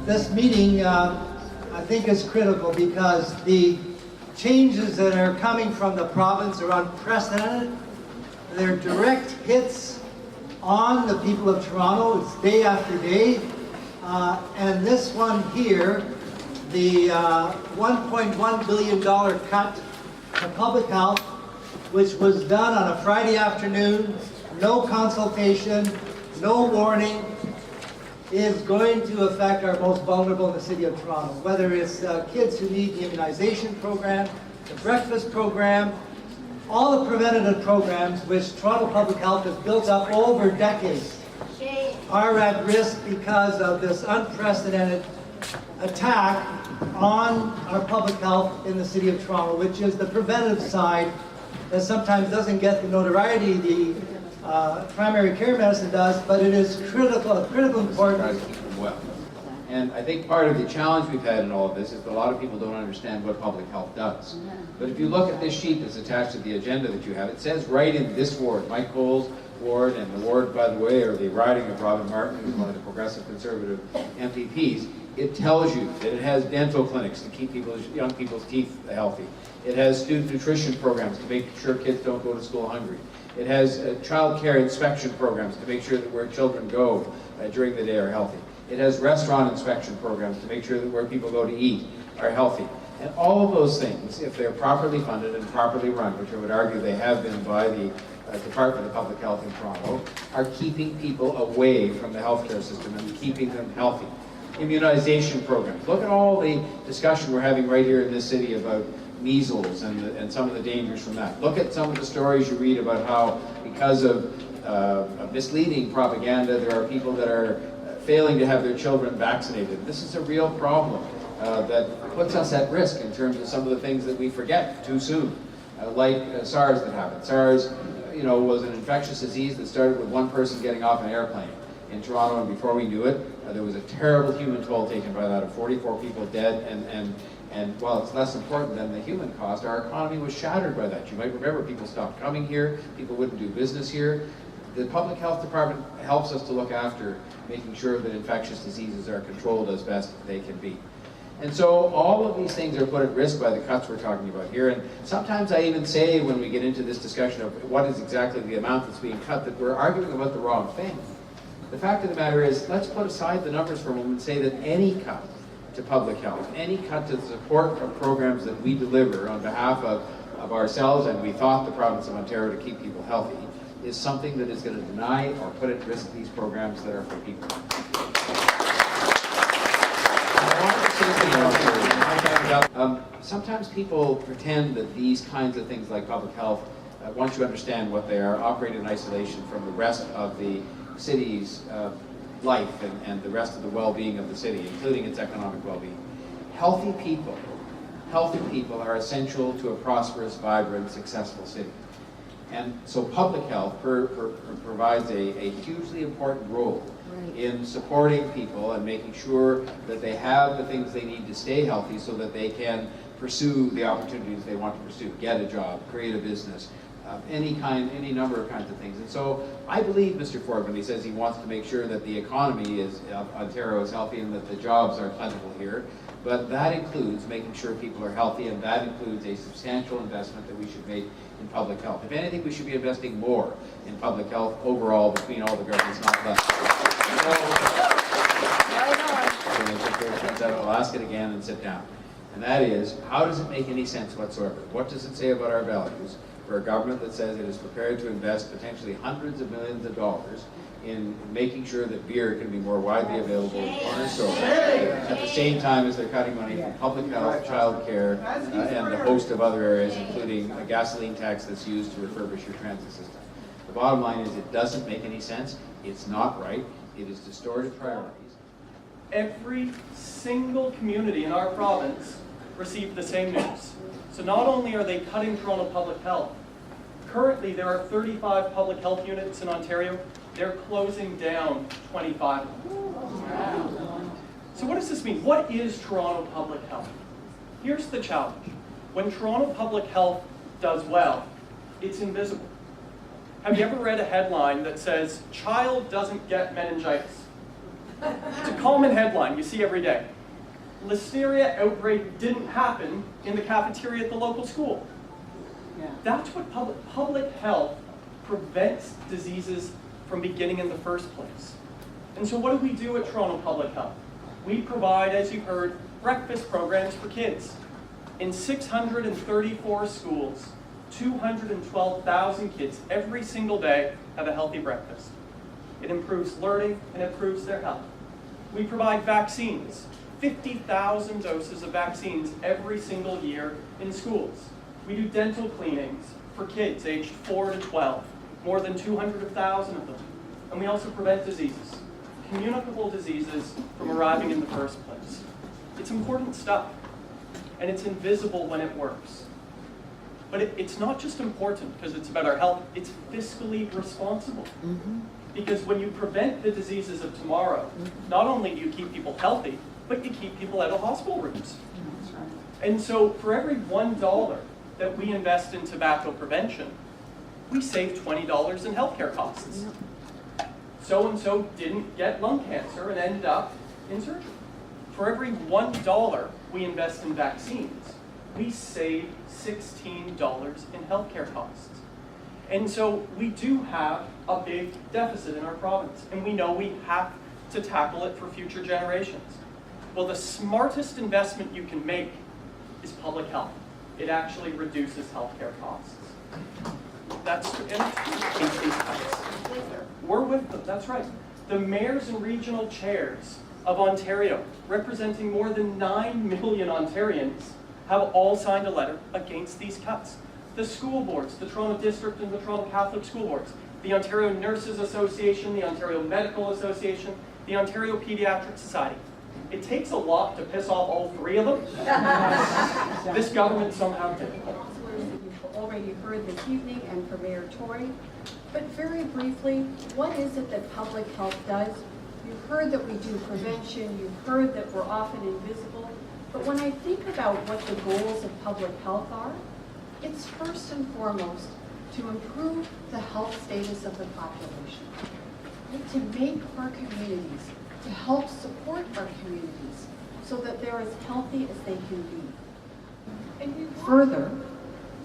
this meeting, I think, is critical because the changes that are coming from the province are unprecedented. They're direct hits on the people of Toronto. It's day after day. And this one here, the $1.1 billion cut to public health, which was done on a Friday afternoon, no consultation, no warning, is going to affect our most vulnerable in the city of Toronto. Whether it's kids who need the immunization program, the breakfast program, all the preventative programs which Toronto Public Health has built up over decades are at risk because of this unprecedented attack on our public health in the city of Toronto, which is the preventative side that sometimes doesn't get the notoriety the primary care medicine does, but it is critical importance. Well. And I think part of the challenge we've had in all of this is that a lot of people don't understand what public health does. But if you look at this sheet that's attached to the agenda that you have, it says right in this ward, Mike Colle's ward, and the ward, by the way, or the riding of Robin Martin, who's one of the progressive conservative MPPs, it tells you that it has dental clinics to keep young people's teeth healthy. It has student nutrition programs to make sure kids don't go to school hungry. It has child care inspection programs to make sure that where children go during the day are healthy. It has restaurant inspection programs to make sure that where people go to eat are healthy. And all of those things, if they're properly funded and properly run, which I would argue they have been by the Department of Public Health in Toronto, are keeping people away from the healthcare system and keeping them healthy. Immunization programs. Look at all the discussion we're having right here in this city about measles and some of the dangers from that. Look at some of the stories you read about how, because of misleading propaganda, there are people that are failing to have their children vaccinated. This is a real problem that puts us at risk in terms of some of the things that we forget too soon, like SARS that happened. SARS, was an infectious disease that started with one person getting off an airplane in Toronto, and before we knew it, there was a terrible human toll taken by that, of 44 people dead, and while it's less important than the human cost, our economy was shattered by that. You might remember people stopped coming here, people wouldn't do business here. The Public Health Department helps us to look after making sure that infectious diseases are controlled as best they can be. And so all of these things are put at risk by the cuts we're talking about here. And sometimes I even say, when we get into this discussion of what is exactly the amount that's being cut, that we're arguing about the wrong thing. The fact of the matter is, let's put aside the numbers for a moment and say that any cut to public health, any cut to the support of programs that we deliver on behalf of ourselves, and we thought the province of Ontario to keep people healthy, is something that is going to deny or put at risk these programs that are for people. Sometimes people pretend that these kinds of things like public health, once you understand what they are, operate in isolation from the rest of the city's life and the rest of the well-being of the city, including its economic well-being. Healthy people are essential to a prosperous, vibrant, successful city. And so public health provides a hugely important role in supporting people and making sure that they have the things they need to stay healthy so that they can pursue the opportunities they want to pursue, get a job, create a business, any number of kinds of things. And so I believe Mr. Ford when he says he wants to make sure that the economy of Ontario is healthy and that the jobs are plentiful here. But that includes making sure people are healthy, and that includes a substantial investment that we should make in public health. If anything, we should be investing more in public health overall between all the governments, not less. I'll ask it again and sit down. And that is, how does it make any sense whatsoever? What does it say about our values for a government that says it is prepared to invest potentially hundreds of millions of dollars in making sure that beer can be more widely available in corner stores, at the same time as they're cutting money from public health, child care, and a host of other areas, including a gasoline tax that's used to refurbish your transit system. The bottom line is it doesn't make any sense, it's not right, it is distorted priorities. Every single community in our province received the same news. So not only are they cutting Toronto Public Health, currently there are 35 public health units in Ontario. They're closing down 25 of them. So what does this mean? What is Toronto Public Health? Here's the challenge. When Toronto Public Health does well, it's invisible. Have you ever read a headline that says, "Child doesn't get meningitis"? It's a common headline you see every day. Listeria outbreak didn't happen in the cafeteria at the local school. That's what public health prevents diseases from beginning in the first place. And so what do we do at Toronto Public Health? We provide, as you heard, breakfast programs for kids. In 634 schools, 212,000 kids every single day have a healthy breakfast. It improves learning and improves their health. We provide vaccines, 50,000 doses of vaccines every single year in schools. We do dental cleanings for kids aged 4 to 12, more than 200,000 of them. And we also prevent diseases, communicable diseases, from arriving in the first place. It's important stuff, and it's invisible when it works. But it's not just important because it's about our health, it's fiscally responsible. Because when you prevent the diseases of tomorrow, not only do you keep people healthy, but you keep people out of hospital rooms. And so for every $1 that we invest in tobacco prevention, we save $20 in healthcare costs. So-and-so didn't get lung cancer and ended up in surgery. For every $1 we invest in vaccines, we save $16 in healthcare costs. And so we do have a big deficit in our province, and we know we have to tackle it for future generations. Well, the smartest investment you can make is public health. It actually reduces healthcare costs. That's we're with them, that's right. The mayors and regional chairs of Ontario, representing more than 9 million Ontarians, have all signed a letter against these cuts. The school boards, the Toronto District and the Toronto Catholic School Boards, the Ontario Nurses Association, the Ontario Medical Association, the Ontario Pediatric Society. It takes a lot to piss off all three of them. This government somehow did. Councillors that you've already heard this evening and for Mayor Tory. But very briefly, what is it that public health does? You've heard that we do prevention, you've heard that we're often invisible, but when I think about what the goals of public health are, it's first and foremost to improve the health status of the population, right? To make our communities, to help support our communities so that they're as healthy as they can be. And further,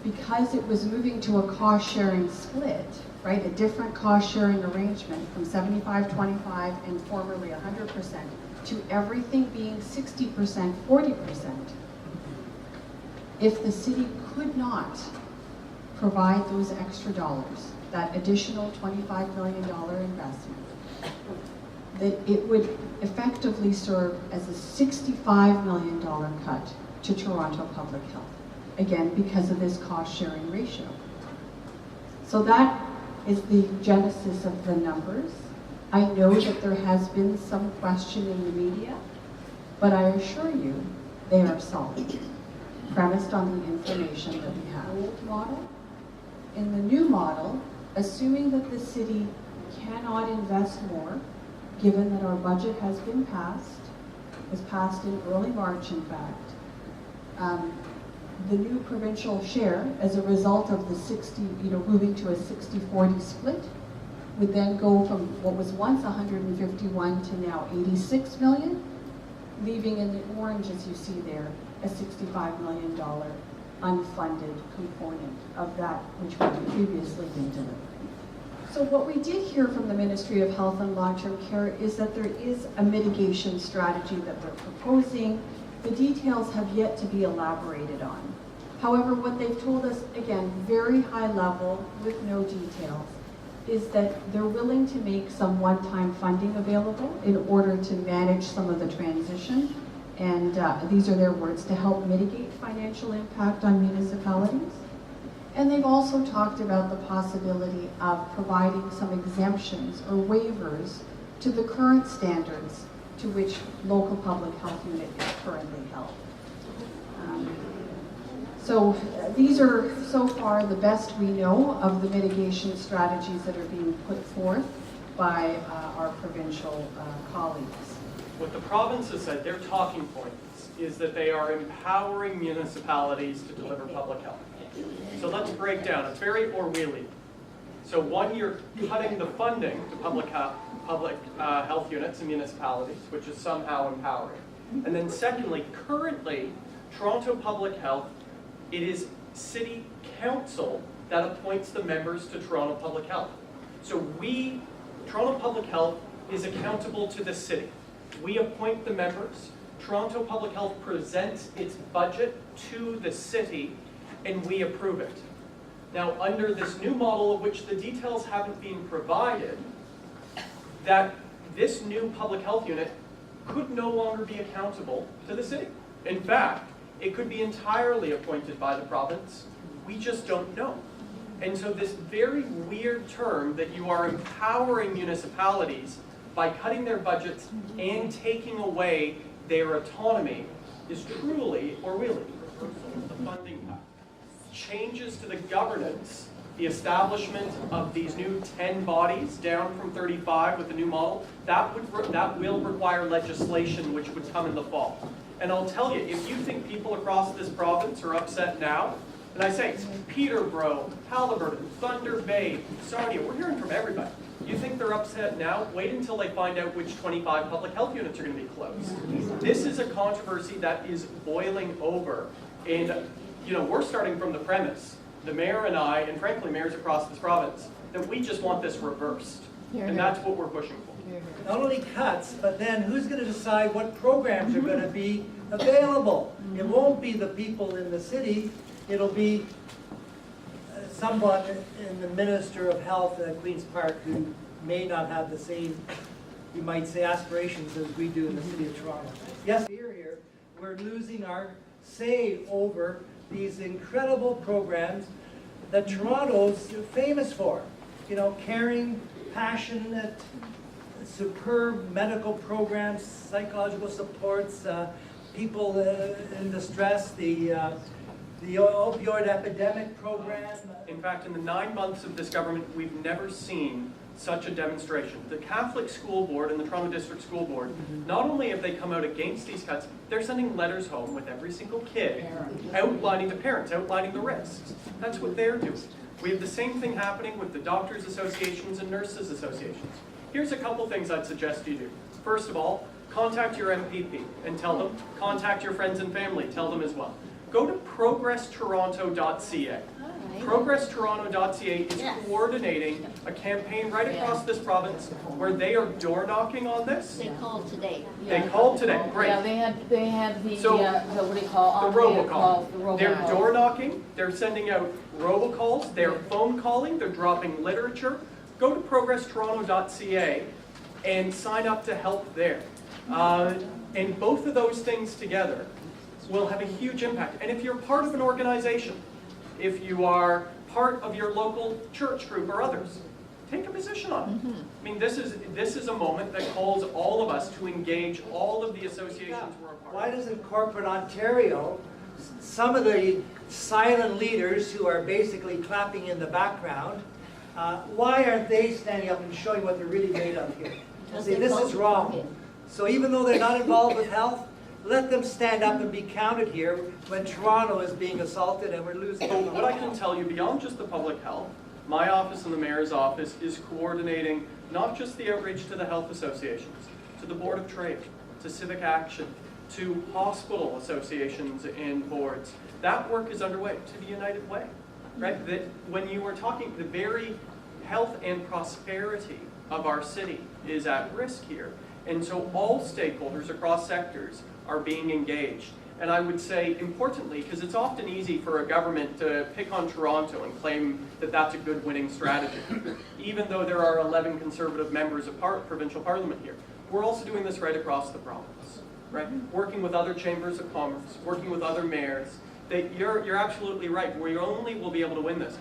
because it was moving to a cost-sharing split, right, a different cost-sharing arrangement from 75-25 and formerly 100% to everything being 60%, 40%, if the city could not provide those extra dollars, that additional $25 million investment, that it would effectively serve as a $65 million cut to Toronto Public Health, again, because of this cost-sharing ratio. So that is the genesis of the numbers. I know that there has been some question in the media, but I assure you they are solid, premised on the information that we have. Old model. In the new model, assuming that the city cannot invest more, given that our budget has been passed, was passed in early March in fact, the new provincial share as a result of the 60, moving to a 60-40 split would then go from what was once 151 to now 86 million, leaving in the orange, as you see there, a $65 million unfunded component of that which we had previously been delivering. So what we did hear from the Ministry of Health and Long-Term Care is that there is a mitigation strategy that we're proposing. The details have yet to be elaborated on. However, what they've told us, again, very high level with no details, is that they're willing to make some one-time funding available in order to manage some of the transition. And these are their words, to help mitigate financial impact on municipalities. And they've also talked about the possibility of providing some exemptions or waivers to the current standards to which local public health unit is currently held. So these are so far the best we know of the mitigation strategies that are being put forth by our provincial colleagues. What the province has said, their talking points, is that they are empowering municipalities to deliver public health. So let's break down. It's very Orwellian. So one, you're cutting the funding to public health units and municipalities, which is somehow empowering. And then secondly, currently, Toronto Public Health, it is City Council that appoints the members to Toronto Public Health. So Toronto Public Health is accountable to the city. We appoint the members. Toronto Public Health presents its budget to the city, and we approve it. Now, under this new model, of which the details haven't been provided, that this new public health unit could no longer be accountable to the city. In fact, it could be entirely appointed by the province. We just don't know. And so this very weird term that you are empowering municipalities by cutting their budgets and taking away their autonomy is truly Orwellian. The funding pact. Changes to the governance, the establishment of these new 10 bodies down from 35 with the new model, that will require legislation which would come in the fall. And I'll tell you, if you think people across this province are upset now, and I say Peterborough, Haliburton, Thunder Bay, Sarnia, we're hearing from everybody. You think they're upset now? Wait until they find out which 25 public health units are going to be closed. This is a controversy that is boiling over. And we're starting from the premise, the mayor and I, and frankly mayors across this province, that we just want this reversed. And that's what we're pushing for. Not only cuts, but then who's going to decide what programs are going to be available? It won't be the people in the city, it'll be someone in the Minister of Health at Queen's Park who may not have the same, you might say, aspirations as we do in the city of Toronto. Yes, here, we're losing our say over these incredible programs that Toronto's famous for. Caring, passionate, superb medical programs, psychological supports, people in distress, the opioid epidemic program. In fact, in the 9 months of this government, we've never seen such a demonstration. The Catholic School Board and the Toronto District School Board, not only have they come out against these cuts, they're sending letters home with every single kid, outlining the parents, outlining the risks. That's what they're doing. We have the same thing happening with the doctors' associations and nurses' associations. Here's a couple things I'd suggest you do. First of all, contact your MPP and tell them, contact your friends and family, tell them as well. Go to progresstoronto.ca. ProgressToronto.ca is coordinating a campaign right across this province where they are door knocking on this. They called today. They called today, great. Yeah, they had the, So, what do you call, the robocall. The robocall. They're door knocking, they're sending out robocalls, they're phone calling, they're dropping literature. Go to ProgressToronto.ca and sign up to help there. And both of those things together will have a huge impact. And if you're part of an organization, if you are part of your local church group or others, take a position on it. I mean, this is a moment that calls all of us to engage all of the associations we're a part of. Why doesn't corporate Ontario, some of the silent leaders who are basically clapping in the background, why aren't they standing up and showing what they're really made of here? See, this is wrong. So even though they're not involved with health, let them stand up and be counted here when Toronto is being assaulted and we're losing. What I can tell you, beyond just the public health, my office and the mayor's office is coordinating not just the outreach to the health associations, to the Board of Trade, to Civic Action, to hospital associations and boards. That work is underway, to the United Way, right? That when you were talking, the very health and prosperity of our city is at risk here. And so all stakeholders across sectors are being engaged. And I would say, importantly, because it's often easy for a government to pick on Toronto and claim that that's a good winning strategy, even though there are 11 Conservative members of provincial parliament here. We're also doing this right across the province, right? Working with other chambers of commerce, working with other mayors. You're absolutely right. We only will be able to win this.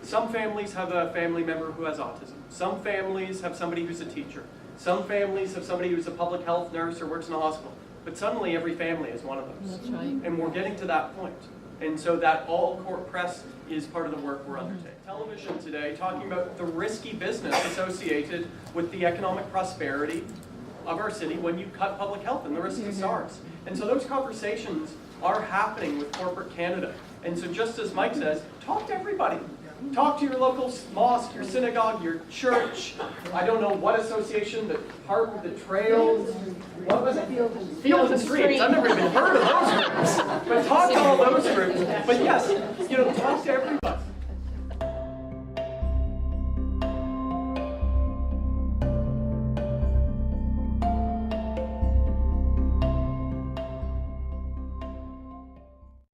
Some families have a family member who has autism. Some families have somebody who's a teacher. Some families have somebody who's a public health nurse or works in a hospital. But suddenly every family is one of those. That's right. And we're getting to that point. And so that all court press is part of the work we're undertaking. Television today talking about the risky business associated with the economic prosperity of our city when you cut public health and the risk of SARS. And so those conversations are happening with corporate Canada. And so just as Mike says, talk to everybody. talk to your local mosque, your synagogue, your church. I don't know what association, the park, the trails. What was it? Fields and Streams. I've never even heard of those groups. But talk to all those groups. But yes, talk to every